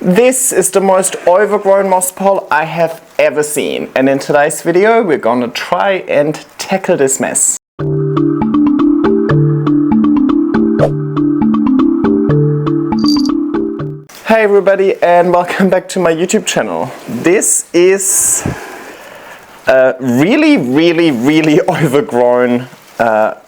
This is the most overgrown moss pole I have ever seen, and in today's video we're gonna try and tackle this mess. Hey everybody, and welcome back to my YouTube channel. This is a really overgrown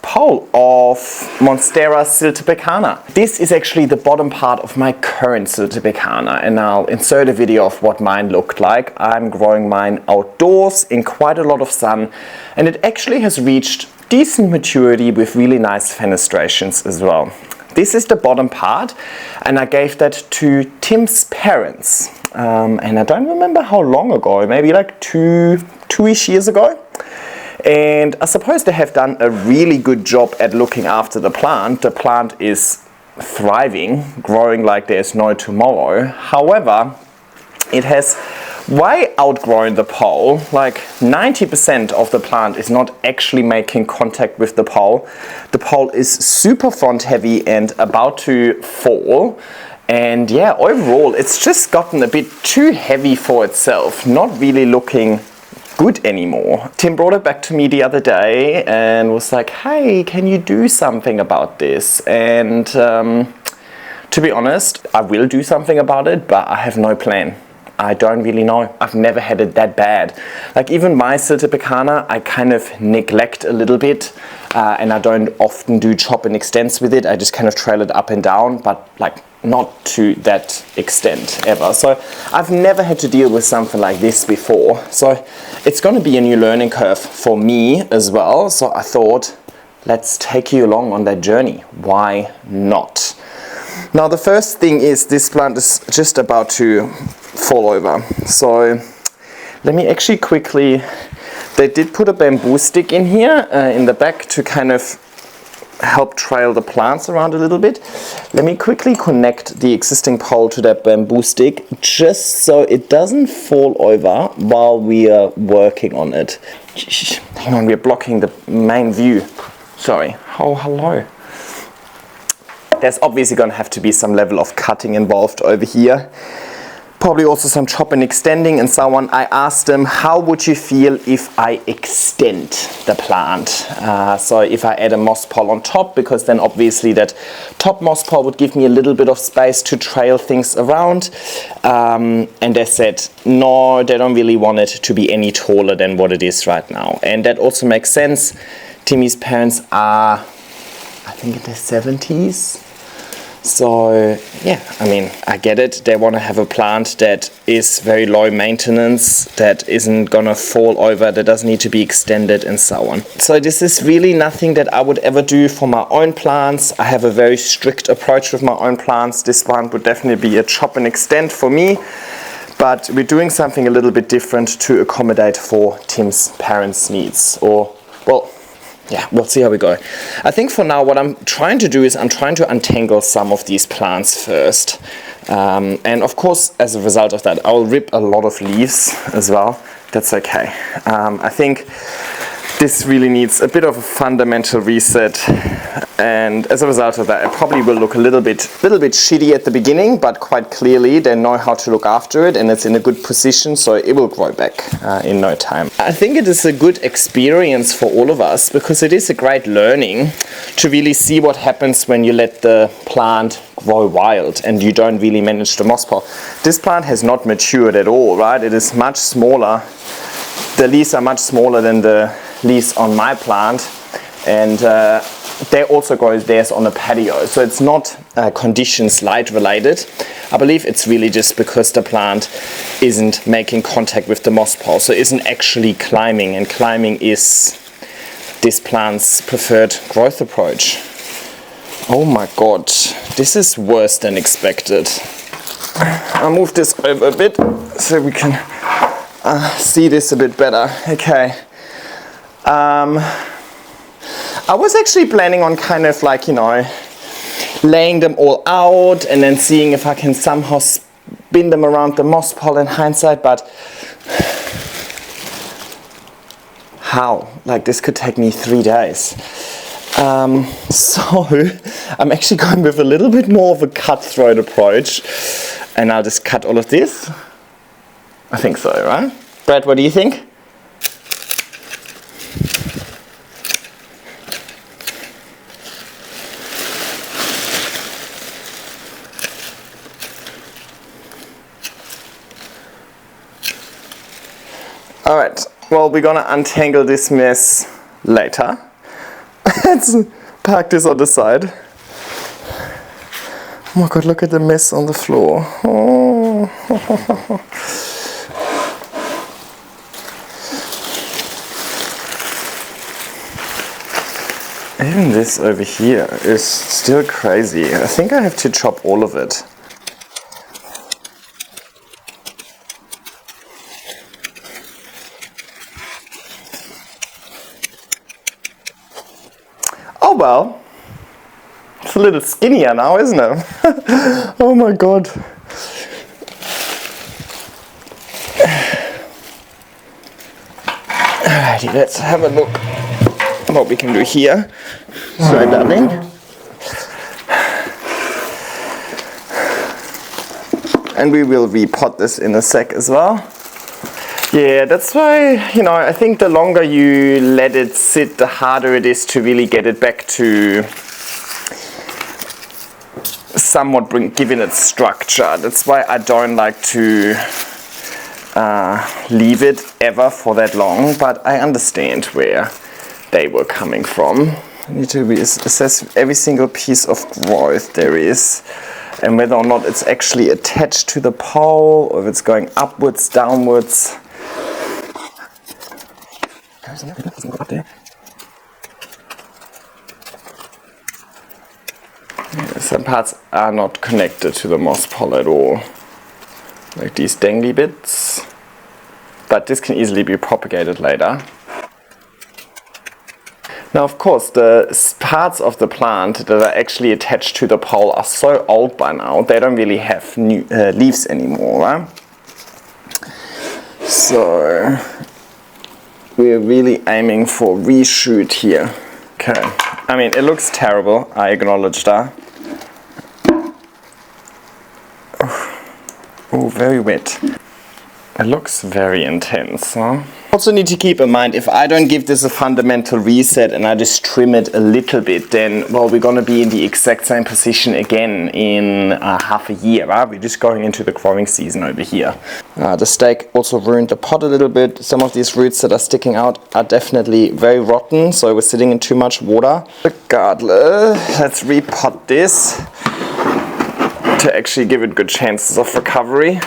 pole of Monstera siltepecana. This is actually the bottom part of my current siltepecana, and I'll insert a video of what mine looked like. I'm growing mine outdoors in quite a lot of sun, and it actually has reached decent maturity with really nice fenestrations as well. This is the bottom part, and I gave that to Tim's parents, and I don't remember how long ago, maybe like two-ish years ago. And I suppose they have done a really good job at looking after the plant. The plant is thriving, growing like there's no tomorrow. However, it has way outgrown the pole. Like 90% of the plant is not actually making contact with the pole. The pole is super front heavy and about to fall. And yeah, overall it's just gotten a bit too heavy for itself, not really looking good anymore. Tim brought it back to me the other day and was like, hey, can you do something about this? And to be honest, I will do something about it, but I have no plan. I don't really know. I've never had it that bad. Like even my siltepecana, I kind of neglect a little bit, and I don't often do chop and extends with it. I just kind of trail it up and down, but like not to that extent ever. So I've never had to deal with something like this before. So it's going to be a new learning curve for me as well. So I thought, let's take you along on that journey. Why not? Now the first thing is this plant is just about to fall over. So let me actually quickly, they did put a bamboo stick in here in the back to kind of help trail the plants around a little bit. Let me quickly connect the existing pole to that bamboo stick just so it doesn't fall over while we are working on it. Hang on, we're blocking the main view. Sorry. Oh, hello. There's obviously going to have to be some level of cutting involved over here. Probably also some chop and extending and so on. I asked them, how would you feel if I extend the plant? So if I add a moss pole on top, because then obviously that top moss pole would give me a little bit of space to trail things around. And they said, no, they don't really want it to be any taller than what it is right now. And that also makes sense. Timmy's parents are, I think in their 70s. So yeah, I mean, I get it. They want to have a plant that is very low maintenance, that isn't gonna fall over, that doesn't need to be extended and so on. So this is really nothing that I would ever do for my own plants. I have a very strict approach with my own plants. This plant would definitely be a chop and extend for me. But we're doing something a little bit different to accommodate for Tim's parents' needs. Or, well, yeah, we'll see how we go. I think for now what I'm trying to do is I'm trying to untangle some of these plants first. And of course, as a result of that, I'll rip a lot of leaves as well. That's okay. I think this really needs a bit of a fundamental reset. And as a result of that, it probably will look a little bit shitty at the beginning, but quite clearly they know how to look after it and it's in a good position, so it will grow back in no time. I think it is a good experience for all of us because it is a great learning to really see what happens when you let the plant grow wild and you don't really manage the moss pole. This plant has not matured at all, right? It is much smaller. The leaves are much smaller than the leaves on my plant, and they also grow theirs on a patio, so it's not conditions light related. I believe it's really just because the plant isn't making contact with the moss pole, so isn't actually climbing, and climbing is this plant's preferred growth approach. Oh my god, this is worse than expected. I'll move this over a bit so we can see this a bit better. Okay. I was actually planning on kind of like, you know, laying them all out and then seeing if I can somehow spin them around the moss pole in hindsight, but how? Like this could take me 3 days. So I'm actually going with a little bit more of a cutthroat approach And I'll just cut all of this. I think so, right? Brad, what do you think? Alright, well, we're gonna untangle this mess later. Let's park this on the side. Oh my god, look at the mess on the floor. Oh. Even this over here is still crazy. I think I have to chop all of it. Oh well, it's a little skinnier now, isn't it? Oh my god. Alrighty, let's have a look what we can do here. Sorry, darling. And we will repot this in a sec as well. Yeah, that's why, you know, I think the longer you let it sit, the harder it is to really get it back to somewhat giving it structure. That's why I don't like to leave it ever for that long, but I understand where they were coming from. I need to assess every single piece of growth there is, and whether or not it's actually attached to the pole, or if it's going upwards, downwards. Yeah, some parts are not connected to the moss pole at all, like these dangly bits, but this can easily be propagated later. Now, of course, the parts of the plant that are actually attached to the pole are so old by now, they don't really have new leaves anymore, right? So we're really aiming for reshoot here. Okay, I mean, it looks terrible, I acknowledge that. Oh, very wet. It looks very intense, huh? Also need to keep in mind, if I don't give this a fundamental reset and I just trim it a little bit, then, well, we're gonna be in the exact same position again in half a year, right? We're just going into the growing season over here. The stake also ruined the pot a little bit. Some of these roots that are sticking out are definitely very rotten, so we're sitting in too much water. Regardless, let's repot this to actually give it good chances of recovery.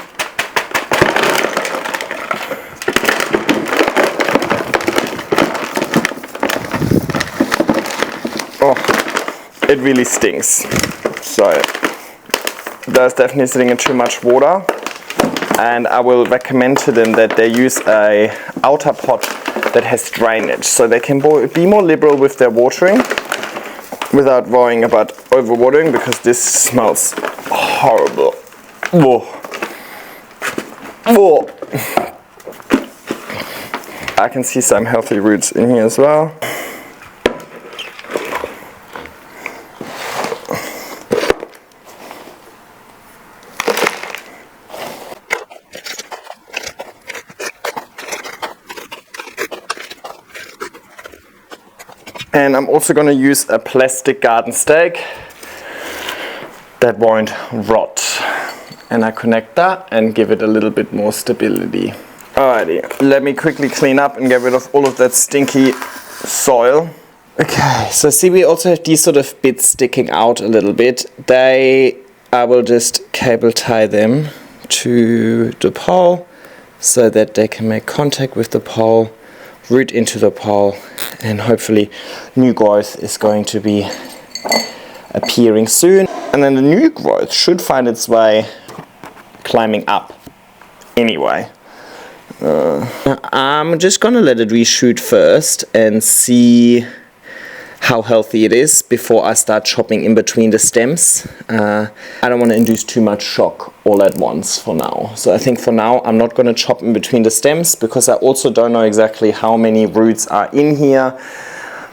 Oh, it really stinks. So that's definitely sitting in too much water, and I will recommend to them that they use a outer pot that has drainage, so they can be more liberal with their watering without worrying about overwatering, because this smells horrible. Whoa. Whoa. I can see some healthy roots in here as well. And I'm also going to use a plastic garden stake that won't rot. And I connect that and give it a little bit more stability. Alrighty, let me quickly clean up and get rid of all of that stinky soil. Okay, so see, we also have these sort of bits sticking out a little bit. I will just cable tie them to the pole so that they can make contact with the pole, root into the pole, and hopefully new growth is going to be appearing soon. And then the new growth should find its way climbing up anyway. I'm just gonna let it reshoot first and see how healthy it is before I start chopping in between the stems. I don't want to induce too much shock all at once for now. So I think for now I'm not going to chop in between the stems, because I also don't know exactly how many roots are in here.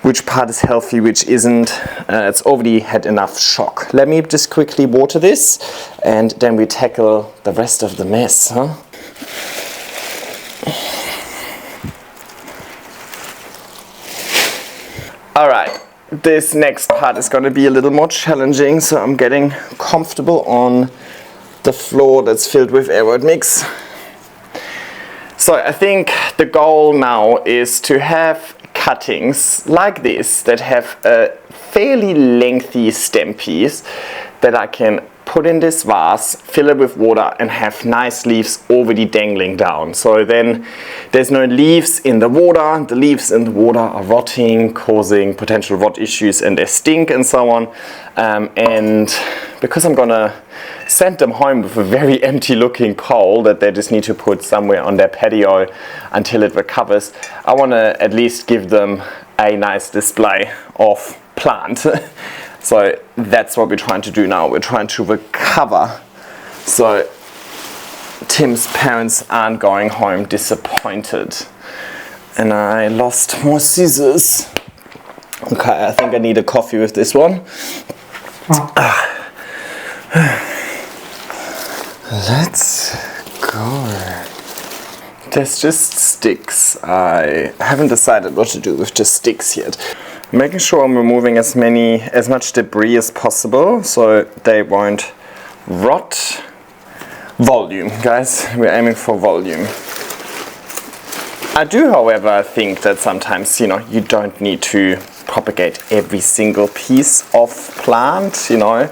which part is healthy, which isn't. It's already had enough shock. Let me just quickly water this, and then we tackle the rest of the mess, huh? Alright, this next part is going to be a little more challenging, so I'm getting comfortable on the floor that's filled with aeroid mix. So I think the goal now is to have cuttings like this that have a fairly lengthy stem piece that I can put in this vase, fill it with water, and have nice leaves already dangling down. So then there's no leaves in the water. The leaves in the water are rotting, causing potential rot issues, and they stink and so on. And because I'm gonna send them home with a very empty looking pole that they just need to put somewhere on their patio until it recovers, I want to at least give them a nice display of plant. So that's what we're trying to do now. We're trying to recover so Tim's parents aren't going home disappointed. And I lost more scissors. Okay, I think I need a coffee with this one. Let's go. There's just sticks. I haven't decided what to do with just sticks yet. Making sure I'm removing as much debris as possible so they won't rot. Volume, guys. We're aiming for volume. I do, however, think that sometimes, you don't need to propagate every single piece of plant, I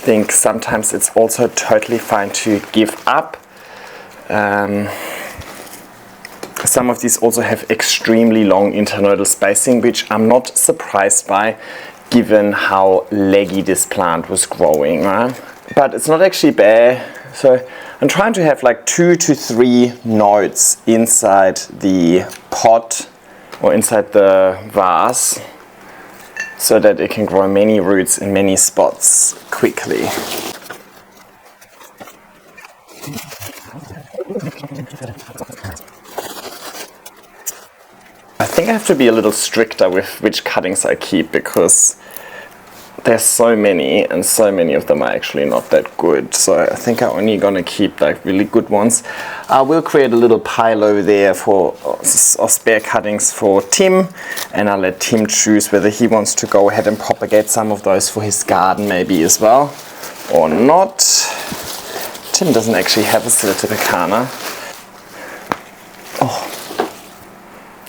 think sometimes it's also totally fine to give up. Some of these also have extremely long internodal spacing, which I'm not surprised by given how leggy this plant was growing, right? But it's not actually bare. So I'm trying to have like 2 to 3 nodes inside the pot or inside the vase so that it can grow many roots in many spots quickly. I think I have to be a little stricter with which cuttings I keep because there's so many and so many of them are actually not that good. So I think I'm only gonna keep like really good ones. I will create a little pile over there for spare cuttings for Tim, and I'll let Tim choose whether he wants to go ahead and propagate some of those for his garden maybe as well or not. Tim doesn't actually have a Silitipicana. Oh.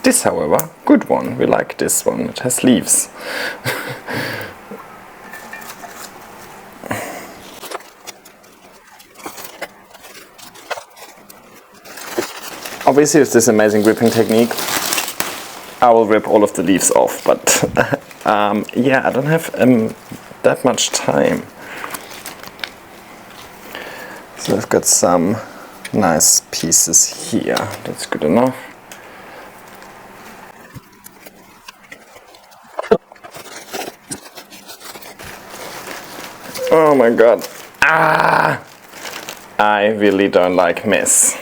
This, however, good one. We like this one. It has leaves. Obviously, with this amazing ripping technique, I will rip all of the leaves off. But yeah, I don't have that much time. So I've got some nice pieces here. That's good enough. Oh my god. Ah! I really don't like mess.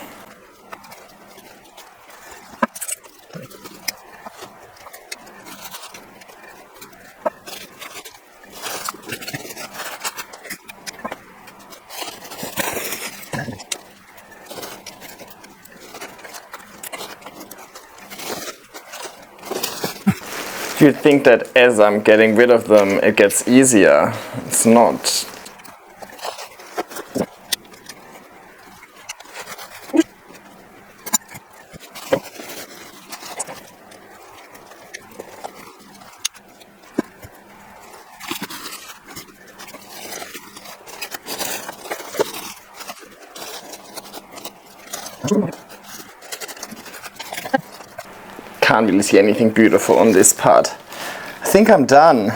You'd think that as I'm getting rid of them, it gets easier. It's not. Can't really see anything beautiful on this part. I think I'm done.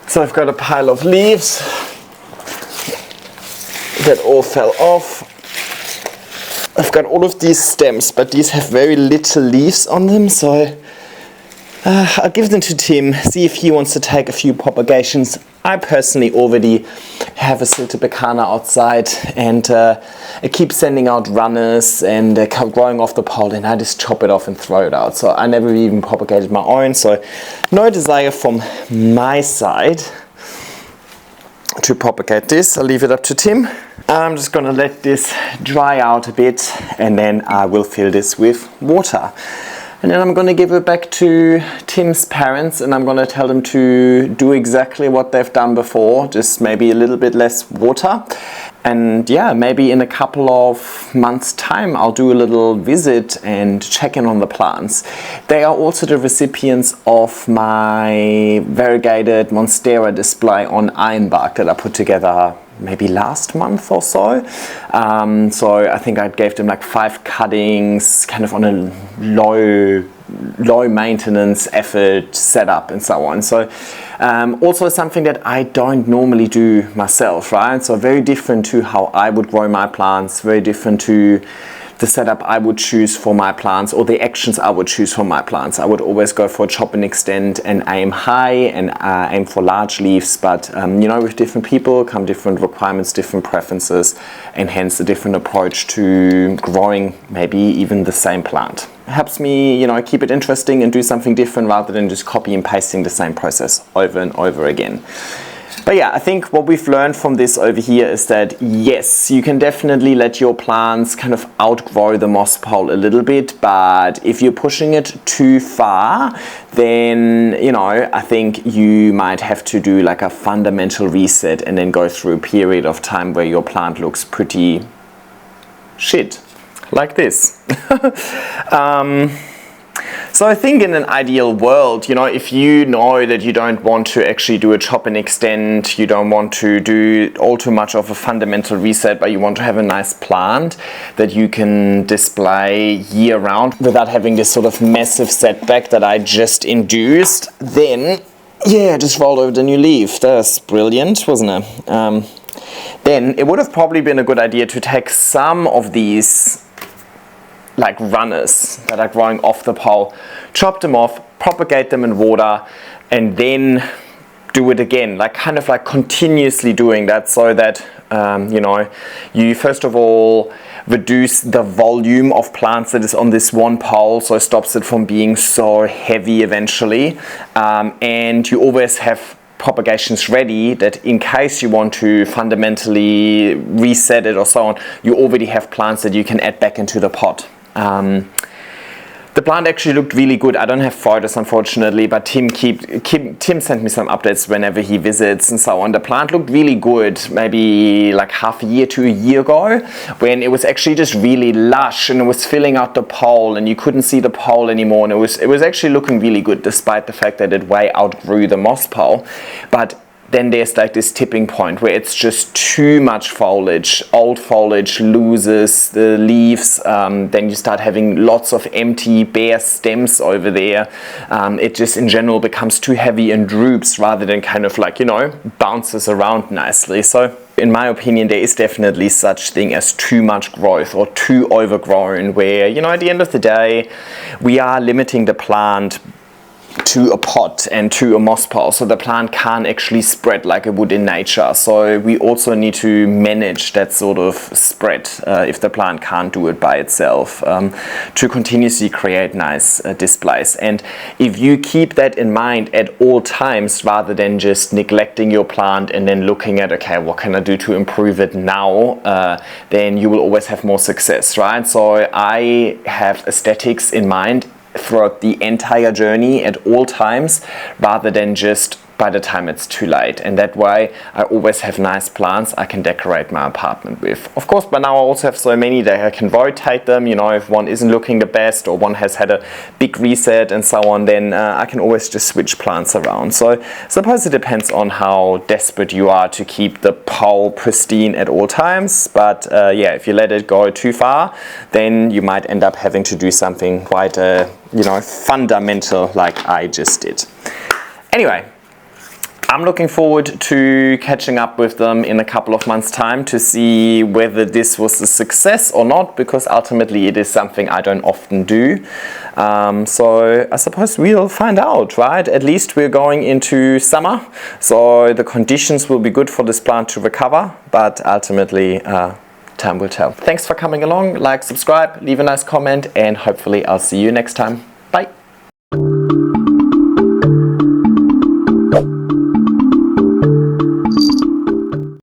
So I've got a pile of leaves that all fell off. I've got all of these stems, but these have very little leaves on them, so I'll give them to Tim, see if he wants to take a few propagations. I personally already have a Siltepecana outside, and it keeps sending out runners and growing off the pole, and I just chop it off and throw it out. So I never even propagated my own, so no desire from my side to propagate this. I'll leave it up to Tim. I'm just gonna let this dry out a bit, and then I will fill this with water. And then I'm going to give it back to Tim's parents, and I'm going to tell them to do exactly what they've done before, just maybe a little bit less water. And yeah, maybe in a couple of months' time I'll do a little visit and check in on the plants. They are also the recipients of my variegated Monstera display on ironbark that I put together maybe last month or so. So I think I gave them like 5 cuttings, kind of on a low maintenance effort setup and so on. So also something that I don't normally do myself, right? So very different to how I would grow my plants, very different to the setup I would choose for my plants, or the actions I would choose for my plants. I would always go for a chop and extend and aim high and aim for large leaves, but you know, with different people come different requirements, different preferences, and hence a different approach to growing maybe even the same plant. It helps me, you know, keep it interesting and do something different rather than just copy and pasting the same process over and over again. But yeah, I think what we've learned from this over here is that yes, you can definitely let your plants kind of outgrow the moss pole a little bit, but if you're pushing it too far, then, you know, I think you might have to do like a fundamental reset and then go through a period of time where your plant looks pretty shit, like this. So I think in an ideal world, you know, if you know that you don't want to actually do a chop and extend, you don't want to do all too much of a fundamental reset, but you want to have a nice plant that you can display year round without having this sort of massive setback that I just induced, then yeah, just rolled over the new leaf. That's brilliant, wasn't it? Then it would have probably been a good idea to take some of these like runners that are growing off the pole, chop them off, propagate them in water, and then do it again, like kind of like continuously doing that, so that you know, you first of all reduce the volume of plants that is on this one pole, so it stops it from being so heavy eventually, and you always have propagations ready that in case you want to fundamentally reset it or so on, you already have plants that you can add back into the pot. The plant actually looked really good. I don't have photos unfortunately, but Tim sent me some updates whenever he visits and so on. The plant looked really good maybe like half a year to a year ago, when it was actually just really lush and it was filling out the pole and you couldn't see the pole anymore, and it was actually looking really good despite the fact that it way outgrew the moss pole. But then there's like this tipping point where it's just too much foliage. Old foliage loses the leaves, then you start having lots of empty bare stems over there. It just in general becomes too heavy and droops rather than kind of like, you know, bounces around nicely. So in my opinion, there is definitely such thing as too much growth or too overgrown, where, you know, at the end of the day, we are limiting the plant to a pot and to a moss pole, so the plant can't actually spread like it would in nature. So we also need to manage that sort of spread if the plant can't do it by itself, to continuously create nice displays. And if you keep that in mind at all times, rather than just neglecting your plant and then looking at, okay, what can I do to improve it now, then you will always have more success, right? So I have aesthetics in mind throughout the entire journey at all times, rather than just by the time it's too late. And that way I always have nice plants I can decorate my apartment with. Of course, by now I also have so many that I can rotate them, you know, if one isn't looking the best or one has had a big reset and so on, then I can always just switch plants around. So I suppose it depends on how desperate you are to keep the pole pristine at all times. But yeah, if you let it go too far, then you might end up having to do something quite you know, fundamental like I just did. Anyway, I'm looking forward to catching up with them in a couple of months' time to see whether this was a success or not, because ultimately it is something I don't often do. So I suppose we'll find out, right? At least we're going into summer, so the conditions will be good for this plant to recover, but ultimately time will tell. Thanks for coming along. Like, subscribe, leave a nice comment, and hopefully I'll see you next time.